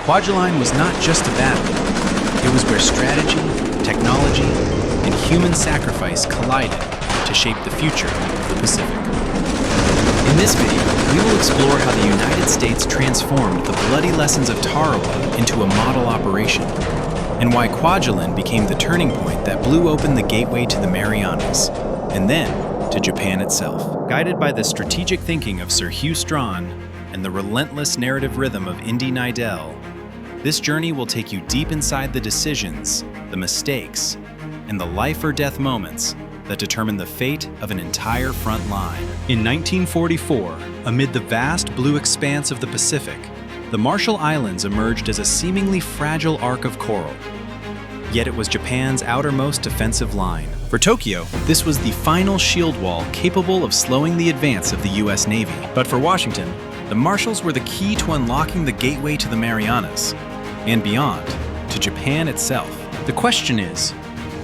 Kwajalein was not just a battle. It was where strategy, technology, and human sacrifice collided to shape the future of the Pacific. In this video, we will explore how the United States transformed the bloody lessons of Tarawa into a model operation, and why Kwajalein became the turning point that blew open the gateway to the Marianas, and then to Japan itself. Guided by the strategic thinking of Sir Hugh Strachan and the relentless narrative rhythm of Indy Neidell, this journey will take you deep inside the decisions, the mistakes, and the life-or-death moments that determine the fate of an entire front line. In 1944, amid the vast blue expanse of the Pacific, the Marshall Islands emerged as a seemingly fragile arc of coral. Yet it was Japan's outermost defensive line. For Tokyo, this was the final shield wall capable of slowing the advance of the U.S. Navy. But for Washington, the Marshalls were the key to unlocking the gateway to the Marianas, and beyond, to Japan itself. The question is,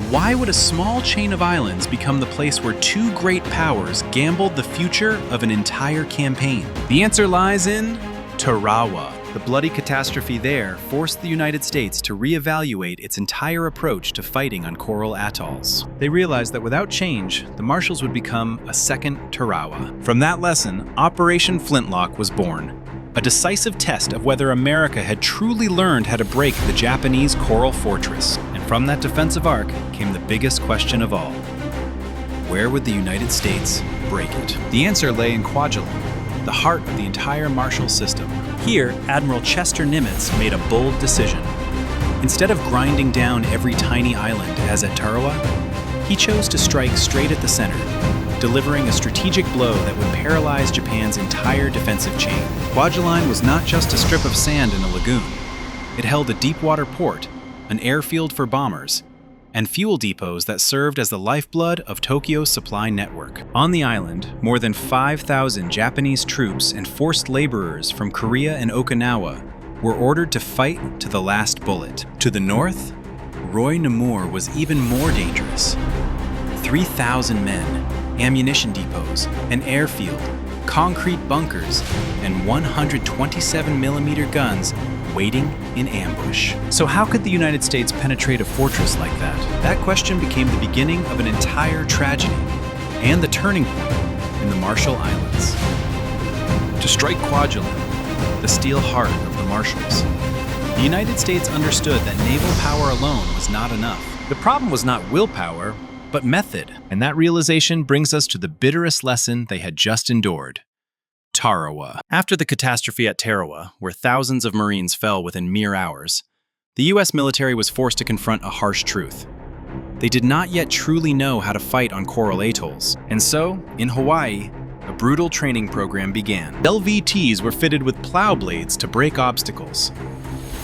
why would a small chain of islands become the place where two great powers gambled the future of an entire campaign? The answer lies in Tarawa. The bloody catastrophe there forced the United States to reevaluate its entire approach to fighting on coral atolls. They realized that without change, the Marshalls would become a second Tarawa. From that lesson, Operation Flintlock was born, a decisive test of whether America had truly learned how to break the Japanese coral fortress. And from that defensive arc came the biggest question of all. Where would the United States break it? The answer lay in Kwajalein, the heart of the entire Marshall system. Here, Admiral Chester Nimitz made a bold decision. Instead of grinding down every tiny island as at Tarawa, he chose to strike straight at the center, delivering a strategic blow that would paralyze Japan's entire defensive chain. Kwajalein was not just a strip of sand in a lagoon. It held a deep-water port, an airfield for bombers, and fuel depots that served as the lifeblood of Tokyo's supply network. On the island, more than 5,000 Japanese troops and forced laborers from Korea and Okinawa were ordered to fight to the last bullet. To the north, Namur was even more dangerous. 3,000 men, ammunition depots, an airfield, concrete bunkers, and 127mm guns waiting in ambush. So how could the United States penetrate a fortress like that? That question became the beginning of an entire tragedy and the turning point in the Marshall Islands. To strike Kwajalein, the steel heart of the Marshalls, the United States understood that naval power alone was not enough. The problem was not willpower, but method. And that realization brings us to the bitterest lesson they had just endured. Tarawa. After the catastrophe at Tarawa, where thousands of Marines fell within mere hours, the U.S. military was forced to confront a harsh truth. They did not yet truly know how to fight on coral atolls. And so, in Hawaii, a brutal training program began. LVTs were fitted with plow blades to break obstacles.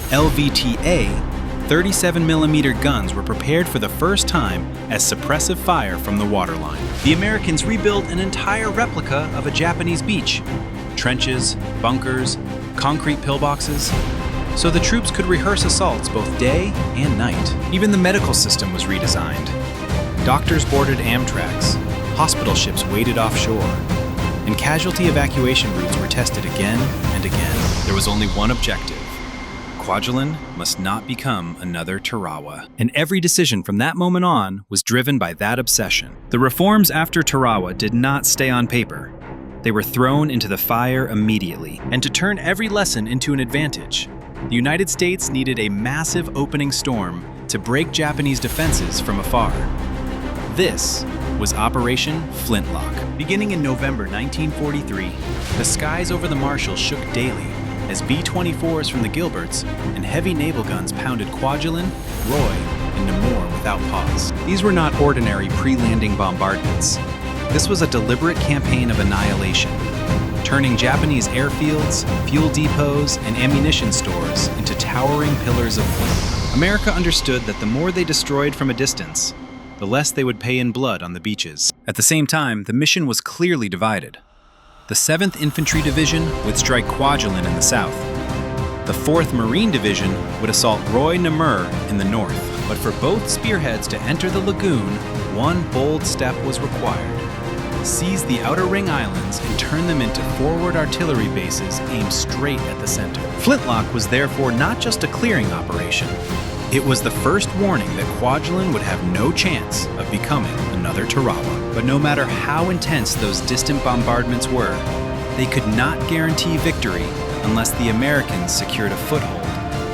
LVT-A 37mm guns were prepared for the first time as suppressive fire from the waterline. The Americans rebuilt an entire replica of a Japanese beach. Trenches, bunkers, concrete pillboxes, so the troops could rehearse assaults both day and night. Even the medical system was redesigned. Doctors boarded Amtraks, hospital ships waited offshore, and casualty evacuation routes were tested again and again. There was only one objective. Kwajalein must not become another Tarawa. And every decision from that moment on was driven by that obsession. The reforms after Tarawa did not stay on paper. They were thrown into the fire immediately. And to turn every lesson into an advantage, the United States needed a massive opening storm to break Japanese defenses from afar. This was Operation Flintlock. Beginning in November 1943, the skies over the Marshalls shook daily as B-24s from the Gilberts and heavy naval guns pounded Kwajalein, Roy, and Namur without pause. These were not ordinary pre-landing bombardments. This was a deliberate campaign of annihilation, turning Japanese airfields, fuel depots, and ammunition stores into towering pillars of flame. America understood that the more they destroyed from a distance, the less they would pay in blood on the beaches. At the same time, the mission was clearly divided. The 7th Infantry Division would strike Kwajalein in the south. The 4th Marine Division would assault Roy Namur in the north. But for both spearheads to enter the lagoon, one bold step was required. seized the outer ring islands and turned them into forward artillery bases aimed straight at the center. Flintlock was therefore not just a clearing operation. It was the first warning that Kwajalein would have no chance of becoming another Tarawa. But no matter how intense those distant bombardments were, they could not guarantee victory unless the Americans secured a foothold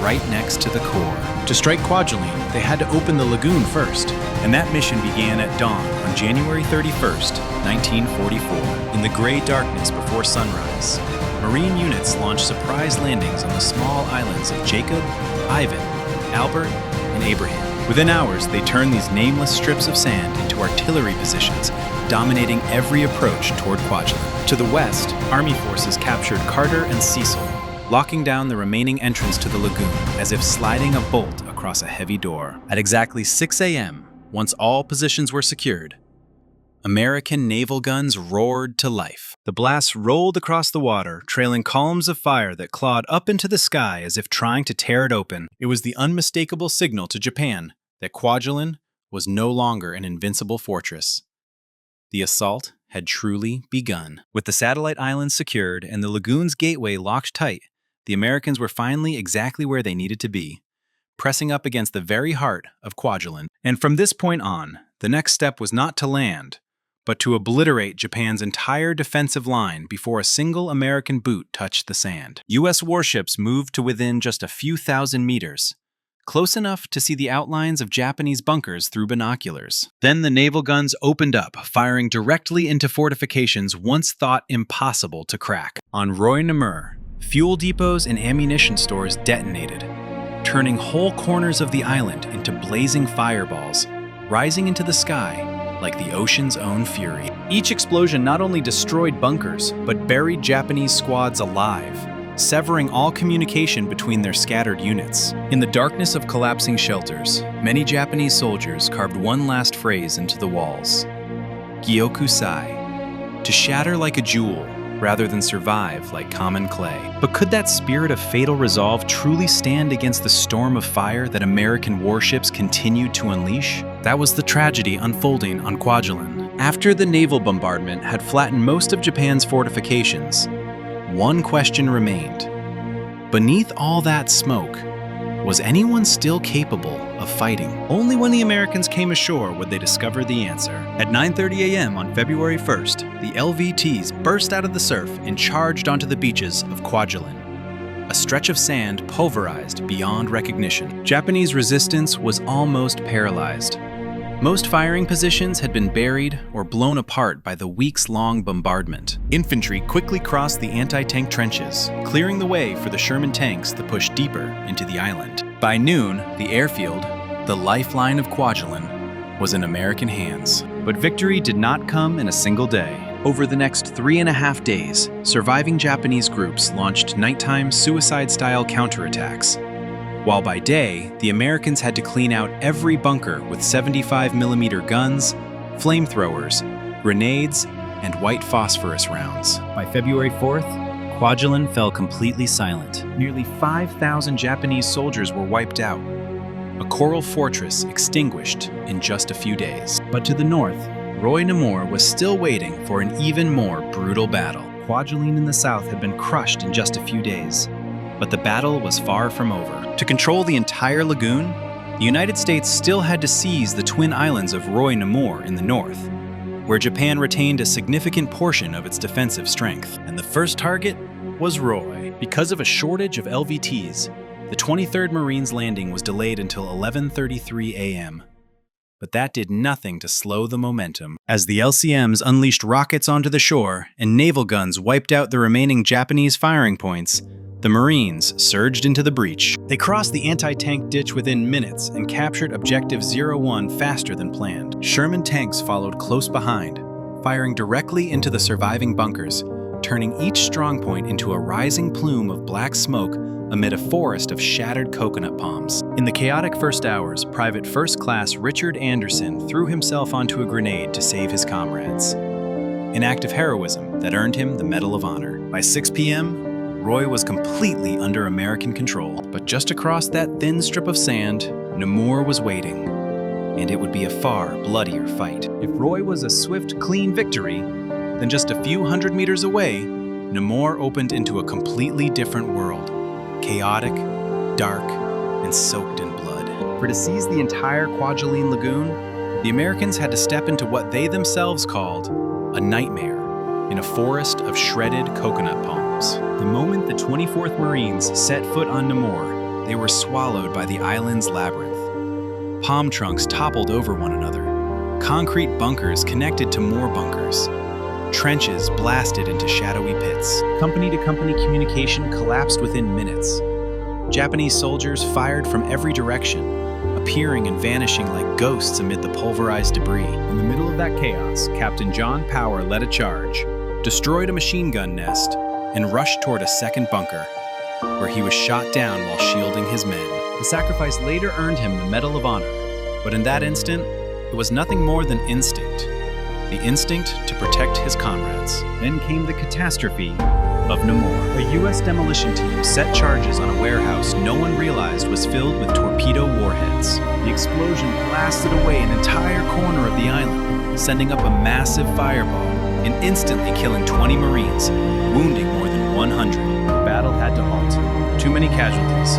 right next to the core. To strike Kwajalein, they had to open the lagoon first, and that mission began at dawn on January 31st, 1944. In the gray darkness before sunrise, Marine units launched surprise landings on the small islands of Jacob, Ivan, Albert, and Abraham. Within hours, they turned these nameless strips of sand into artillery positions, dominating every approach toward Kwajalein. To the west, Army forces captured Carter and Cecil, locking down the remaining entrance to the lagoon as if sliding a bolt across a heavy door. At exactly 6 a.m., once all positions were secured, American naval guns roared to life. The blasts rolled across the water, trailing columns of fire that clawed up into the sky as if trying to tear it open. It was the unmistakable signal to Japan that Kwajalein was no longer an invincible fortress. The assault had truly begun. With the satellite islands secured and the lagoon's gateway locked tight, the Americans were finally exactly where they needed to be, pressing up against the very heart of Kwajalein. And from this point on, the next step was not to land, but to obliterate Japan's entire defensive line before a single American boot touched the sand. U.S. warships moved to within just a few thousand meters, close enough to see the outlines of Japanese bunkers through binoculars. Then the naval guns opened up, firing directly into fortifications once thought impossible to crack. On Namur, fuel depots and ammunition stores detonated, turning whole corners of the island into blazing fireballs, rising into the sky like the ocean's own fury. Each explosion not only destroyed bunkers, but buried Japanese squads alive, severing all communication between their scattered units. In the darkness of collapsing shelters, many Japanese soldiers carved one last phrase into the walls: Gyokusai, to shatter like a jewel, rather than survive like common clay. But could that spirit of fatal resolve truly stand against the storm of fire that American warships continued to unleash? That was the tragedy unfolding on Kwajalein. After the naval bombardment had flattened most of Japan's fortifications, one question remained. Beneath all that smoke, was anyone still capable of fighting? Only when the Americans came ashore would they discover the answer. At 9:30 a.m. on February 1st, the LVTs burst out of the surf and charged onto the beaches of Kwajalein, a stretch of sand pulverized beyond recognition. Japanese resistance was almost paralyzed. Most firing positions had been buried or blown apart by the weeks-long bombardment. Infantry quickly crossed the anti-tank trenches, clearing the way for the Sherman tanks that pushed deeper into the island. By noon, the airfield, the lifeline of Kwajalein, was in American hands. But victory did not come in a single day. Over the next 3.5 days, surviving Japanese groups launched nighttime suicide-style counterattacks. While by day, the Americans had to clean out every bunker with 75mm guns, flamethrowers, grenades, and white phosphorus rounds. By February 4th, Kwajalein fell completely silent. Nearly 5,000 Japanese soldiers were wiped out, a coral fortress extinguished in just a few days. But to the north, Namur was still waiting for an even more brutal battle. Kwajalein in the south had been crushed in just a few days, but the battle was far from over. To control the entire lagoon, the United States still had to seize the twin islands of Namur in the north, where Japan retained a significant portion of its defensive strength. And the first target was Roy. Because of a shortage of LVTs, the 23rd Marines landing was delayed until 11:33 a.m. But that did nothing to slow the momentum. As the LCMs unleashed rockets onto the shore and naval guns wiped out the remaining Japanese firing points, the Marines surged into the breach. They crossed the anti-tank ditch within minutes and captured Objective 01 faster than planned. Sherman tanks followed close behind, firing directly into the surviving bunkers, turning each strongpoint into a rising plume of black smoke amid a forest of shattered coconut palms. In the chaotic first hours, Private First Class Richard Anderson threw himself onto a grenade to save his comrades, an act of heroism that earned him the Medal of Honor. By 6 p.m., Roy was completely under American control. But just across that thin strip of sand, Namur was waiting, and it would be a far bloodier fight. If Roy was a swift, clean victory, Then just a few hundred meters away, Namur opened into a completely different world, chaotic, dark, and soaked in blood. For to seize the entire Kwajalein Lagoon, the Americans had to step into what they themselves called a nightmare in a forest of shredded coconut palms. The moment the 24th Marines set foot on Namur, they were swallowed by the island's labyrinth. Palm trunks toppled over one another. Concrete bunkers connected to more bunkers. Trenches blasted into shadowy pits. Company-to-company communication collapsed within minutes. Japanese soldiers fired from every direction, appearing and vanishing like ghosts amid the pulverized debris. In the middle of that chaos, Captain John Power led a charge, destroyed a machine gun nest, and rushed toward a second bunker, where he was shot down while shielding his men. The sacrifice later earned him the Medal of Honor, but in that instant, it was nothing more than instinct. The instinct to protect his comrades. Then came the catastrophe of Namur. A U.S. demolition team set charges on a warehouse no one realized was filled with torpedo warheads. The explosion blasted away an entire corner of the island, sending up a massive fireball and instantly killing 20 Marines, wounding more than 100. The battle had to halt. Too many casualties,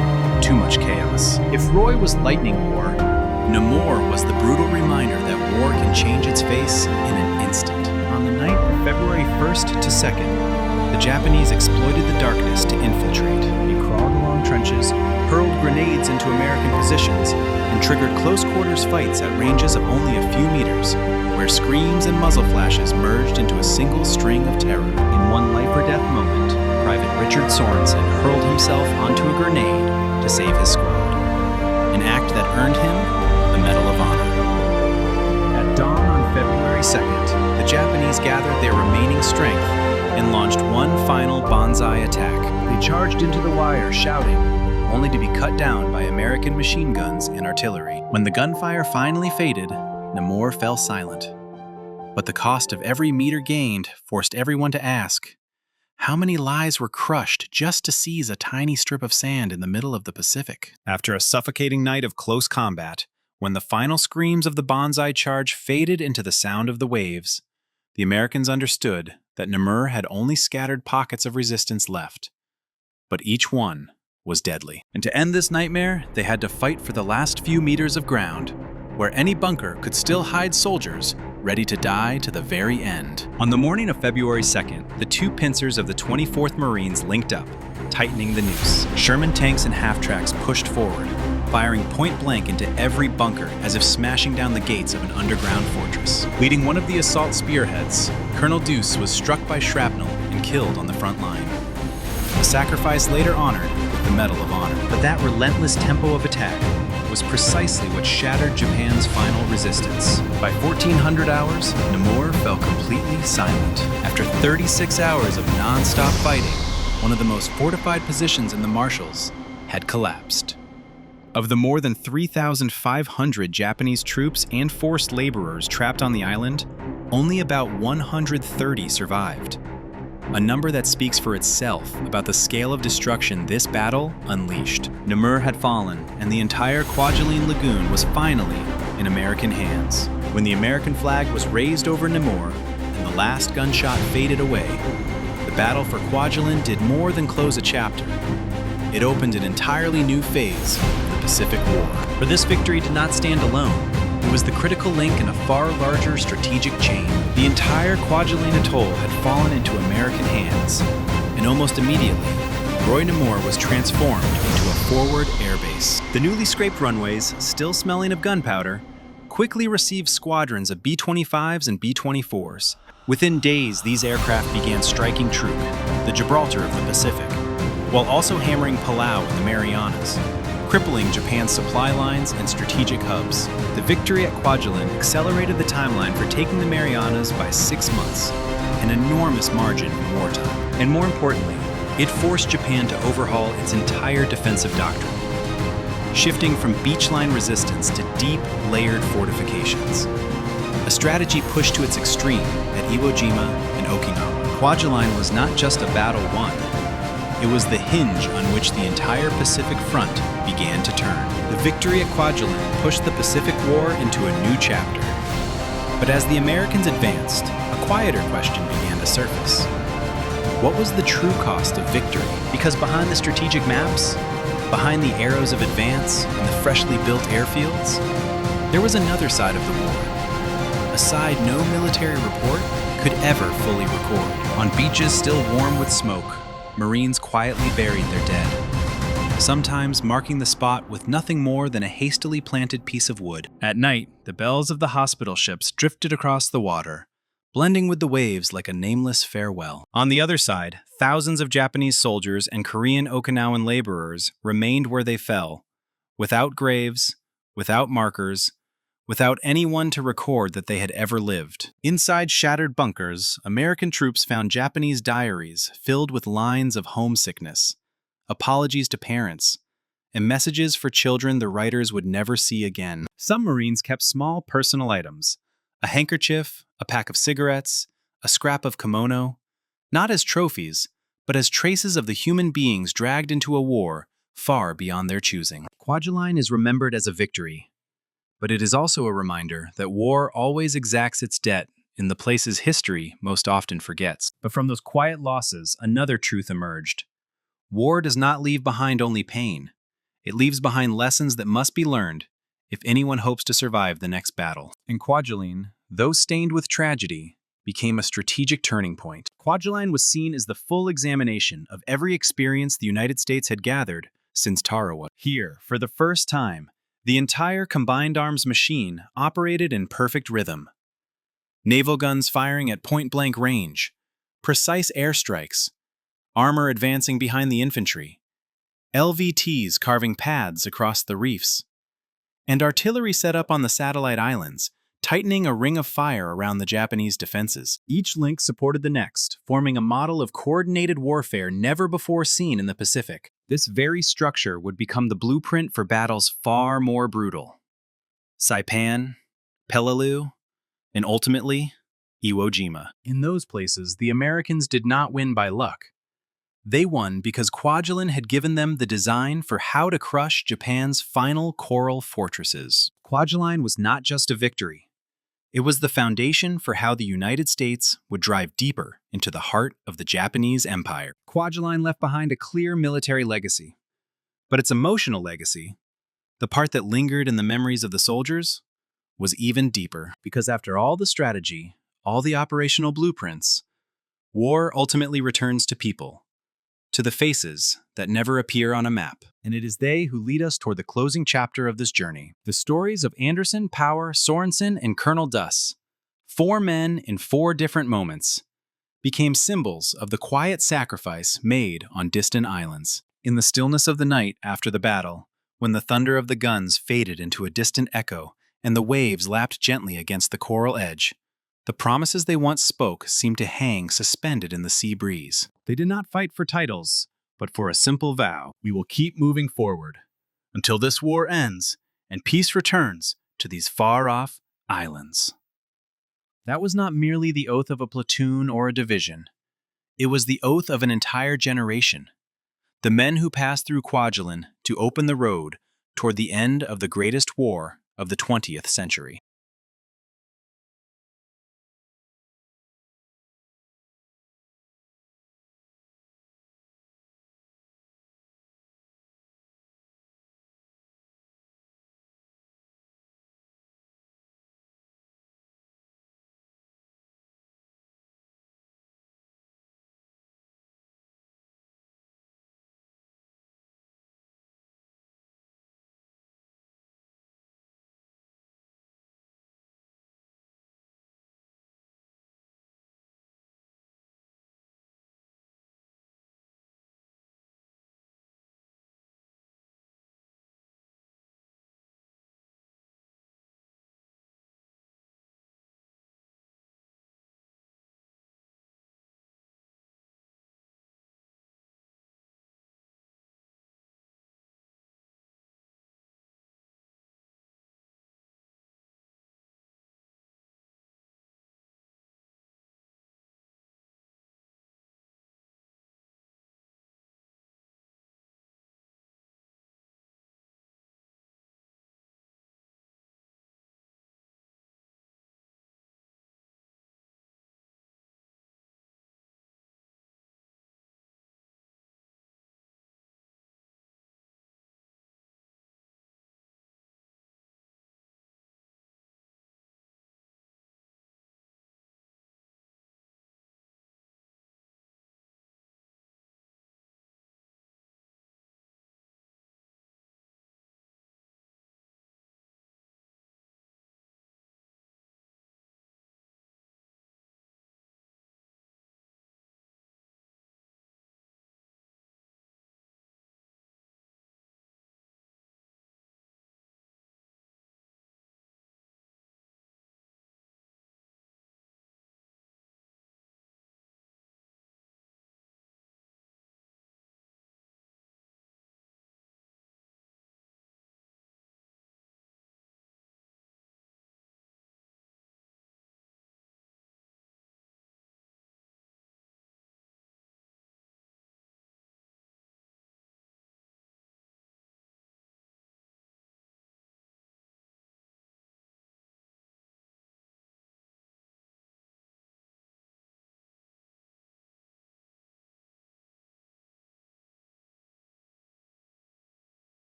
too much chaos. If Roy was lightning war, Namur was the brutal reminder that war can change its face in an instant. On the night of February 1st to 2nd, the Japanese exploited the darkness to infiltrate. They crawled along trenches, hurled grenades into American positions, and triggered close-quarters fights at ranges of only a few meters, where screams and muzzle flashes merged into a single string of terror. In one life-or-death moment, Private Richard Sorensen hurled himself onto a grenade to save his squad, an act that earned him the Medal of Honor. At dawn on February 2nd, the Japanese gathered their remaining strength and launched one final banzai attack. They charged into the wire, shouting, only to be cut down by American machine guns and artillery. When the gunfire finally faded, Namur fell silent. But the cost of every meter gained forced everyone to ask, how many lives were crushed just to seize a tiny strip of sand in the middle of the Pacific? After a suffocating night of close combat, when the final screams of the banzai charge faded into the sound of the waves, the Americans understood that Namur had only scattered pockets of resistance left, but each one was deadly. And to end this nightmare, they had to fight for the last few meters of ground, where any bunker could still hide soldiers ready to die to the very end. On the morning of February 2nd, the two pincers of the 24th Marines linked up, tightening the noose. Sherman tanks and half-tracks pushed forward, firing point-blank into every bunker as if smashing down the gates of an underground fortress. Leading one of the assault spearheads, Colonel Deuce was struck by shrapnel and killed on the front line. A sacrifice later honored with the Medal of Honor. But that relentless tempo of attack was precisely what shattered Japan's final resistance. By 1400 hours, Namur fell completely silent. After 36 hours of non-stop fighting, one of the most fortified positions in the Marshalls had collapsed. Of the more than 3,500 Japanese troops and forced laborers trapped on the island, only about 130 survived. A number that speaks for itself about the scale of destruction this battle unleashed. Namur had fallen, and the entire Kwajalein Lagoon was finally in American hands. When the American flag was raised over Namur and the last gunshot faded away, the battle for Kwajalein did more than close a chapter. It opened an entirely new phase of the Pacific War. For this victory did not stand alone. It was the critical link in a far larger strategic chain. The entire Kwajalein Atoll had fallen into American hands, and almost immediately, Roy Namur was transformed into a forward airbase. The newly scraped runways, still smelling of gunpowder, quickly received squadrons of B-25s and B-24s. Within days, these aircraft began striking Truk, the Gibraltar of the Pacific, while also hammering Palau and the Marianas, crippling Japan's supply lines and strategic hubs. The victory at Kwajalein accelerated the timeline for taking the Marianas by 6 months, an enormous margin in wartime. And more importantly, it forced Japan to overhaul its entire defensive doctrine, shifting from beachline resistance to deep, layered fortifications. A strategy pushed to its extreme at Iwo Jima and Okinawa. Kwajalein was not just a battle won. It was the hinge on which the entire Pacific front began to turn. The victory at Kwajalein pushed the Pacific War into a new chapter. But as the Americans advanced, a a quieter question began to surface. What was the true cost of victory? Because behind the strategic maps, behind the arrows of advance and the freshly built airfields, there was another side of the war. A side no military report could ever fully record. On beaches still warm with smoke, Marines quietly buried their dead, sometimes marking the spot with nothing more than a hastily planted piece of wood. At night, the bells of the hospital ships drifted across the water, blending with the waves like a nameless farewell. On the other side, thousands of Japanese soldiers and Korean Okinawan laborers remained where they fell, without graves, without markers, without anyone to record that they had ever lived. Inside shattered bunkers, American troops found Japanese diaries filled with lines of homesickness, apologies to parents, and messages for children the writers would never see again. Some Marines kept small personal items, a handkerchief, a pack of cigarettes, a scrap of kimono, not as trophies, but as traces of the human beings dragged into a war far beyond their choosing. Kwajalein is remembered as a victory, but it is also a reminder that war always exacts its debt in the places history most often forgets. But from those quiet losses, another truth emerged. War does not leave behind only pain. It leaves behind lessons that must be learned if anyone hopes to survive the next battle. And Kwajalein, though stained with tragedy, became a strategic turning point. Kwajalein was seen as the full examination of every experience the United States had gathered since Tarawa. Here, for the first time, the entire combined arms machine operated in perfect rhythm. Naval guns firing at point-blank range, precise airstrikes, armor advancing behind the infantry, LVTs carving paths across the reefs, and artillery set up on the satellite islands, tightening a ring of fire around the Japanese defenses. Each link supported the next, forming a model of coordinated warfare never before seen in the Pacific. This very structure would become the blueprint for battles far more brutal. Saipan, Peleliu, and ultimately, Iwo Jima. In those places, the Americans did not win by luck. They won because Kwajalein had given them the design for how to crush Japan's final coral fortresses. Kwajalein was not just a victory. It was the foundation for how the United States would drive deeper into the heart of the Japanese Empire. Kwajalein left behind a clear military legacy. But its emotional legacy, the part that lingered in the memories of the soldiers, was even deeper. Because after all the strategy, all the operational blueprints, war ultimately returns to people, to the faces that never appear on a map. And it is they who lead us toward the closing chapter of this journey. The stories of Anderson, Power, Sorensen, and Colonel Duss, 4 men in 4 different moments, became symbols of the quiet sacrifice made on distant islands. In the stillness of the night after the battle, when the thunder of the guns faded into a distant echo and the waves lapped gently against the coral edge, the promises they once spoke seemed to hang suspended in the sea breeze. They did not fight for titles, but for a simple vow: we will keep moving forward until this war ends and peace returns to these far-off islands. That was not merely the oath of a platoon or a division. It was the oath of an entire generation. The men who passed through Kwajalein to open the road toward the end of the greatest war of the 20th century.